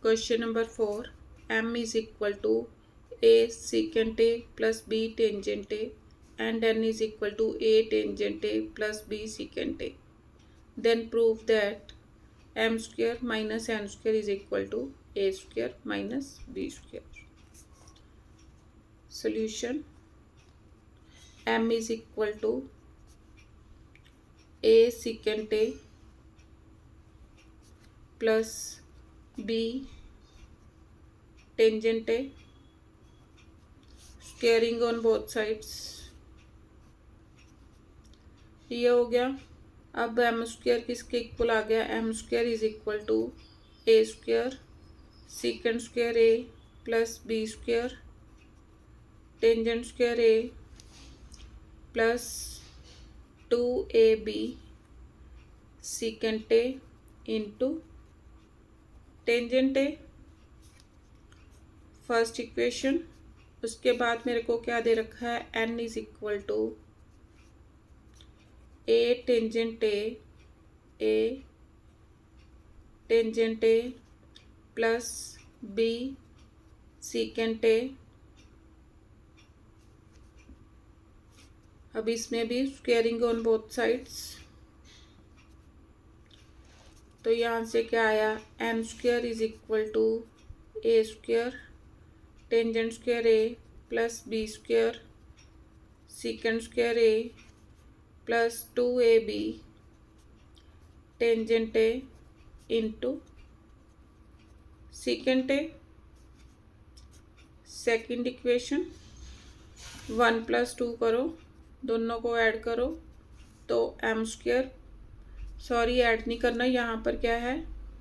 Question number 4. M is equal to A secant A plus B tangent A and N is equal to A tangent A plus B secant A. Then prove that M square minus N square is equal to A square minus B square. Solution. M is equal to A secant A plus B tangent A, squaring on both sides. ये हो गया. अब M square किसके equal आ गया? M square is equal to A square secant square A plus B square tangent square A plus 2ab secant A into tangent A. First equation. उसके बाद मेरे को क्या दे रखा है? N is equal to A tangent A tangent A plus B secant A. अब इसमें भी स्क्वेयरिंग ऑन बोथ साइड्स. तो यहाँ से क्या आया? M square is equal to A square tangent square A plus B square secant square A plus 2ab tangent A into secant A. Second equation. 1 + 2 करो, दोनों को ऐड करो तो एम स्क्वायर, सॉरी ऐड नहीं करना, यहाँ पर क्या है?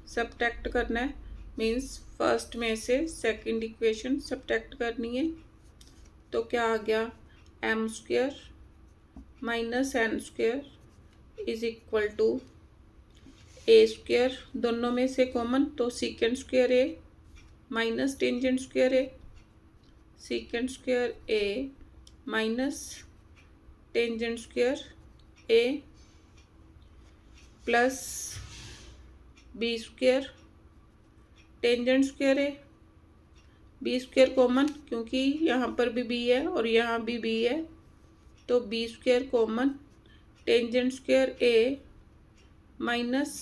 सब्ट्रैक्ट करना है. मीन्स फर्स्ट में से सेकेंड इक्वेशन सब्ट्रैक्ट करनी है. तो क्या आ गया? M square minus N square is equal to A square, दोनों में से कॉमन तो secant square A minus tangent square a, secant square A minus tangent square A plus B square tangent square a. B square common क्योंकि यहाँ पर भी b है और यहाँ भी बी है, तो b square common tangent square ए माइनस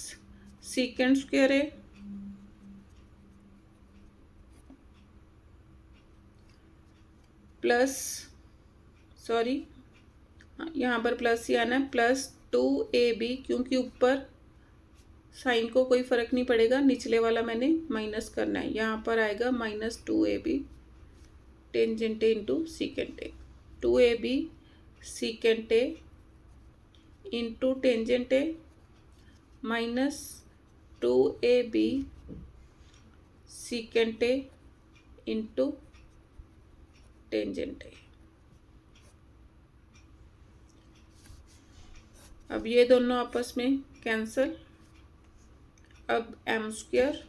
सीकेंड स्क्वायर ए प्लस, सॉरी यहाँ पर प्लस ही आना है, प्लस 2ab क्योंकि ऊपर साइन को कोई फर्क नहीं पड़ेगा, निचले वाला मैंने माइनस करना है. यहाँ पर आएगा minus 2ab tangent A into secant a. 2ab secant A into tangent a minus 2ab secant A into tangent a. अब ये दोनों आपस में कैंसल. अब M square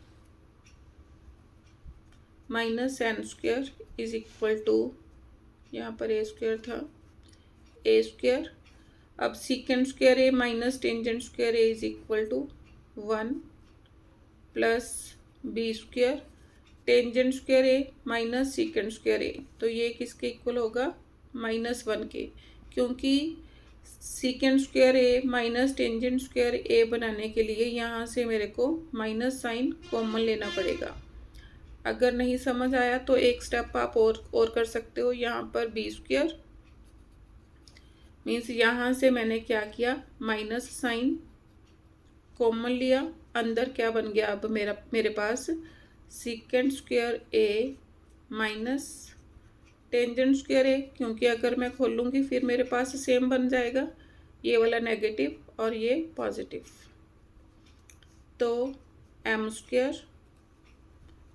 minus N square is equal to, यहाँ पर ए स्क्वायर था, a square. अब secant square A minus tangent square A is equal to 1 plus B square tangent square A minus secant square a. तो ये किसके equal होगा? -1 के, क्योंकि सीकेंड स्क्वायर ए माइनस टेंजेंट स्क्वायर ए बनाने के लिए यहाँ से मेरे को माइनस साइन कॉमन लेना पड़ेगा. अगर नहीं समझ आया तो एक स्टेप आप और कर सकते हो. यहाँ पर बी स्क्वायर मीन्स यहाँ से मैंने क्या किया? माइनस साइन कॉमन लिया. अंदर क्या बन गया? अब मेरे पास सीकेंड स्क्वायर ए माइनस टेंजेंट स्क्वायर ए, क्योंकि अगर मैं खोलूँगी फिर मेरे पास सेम बन जाएगा, ये वाला नेगेटिव और ये पॉजिटिव. तो M square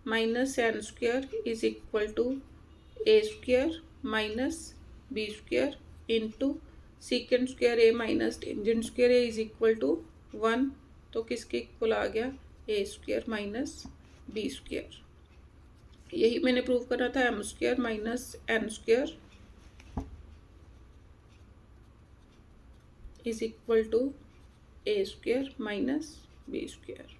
minus N square is equal to A square minus B square into secant square A minus tangent square A is equal to 1. तो किसके इक्वल आ गया? A square minus B square. यही मैंने prove करा था. M square minus N square is equal to A square minus B square.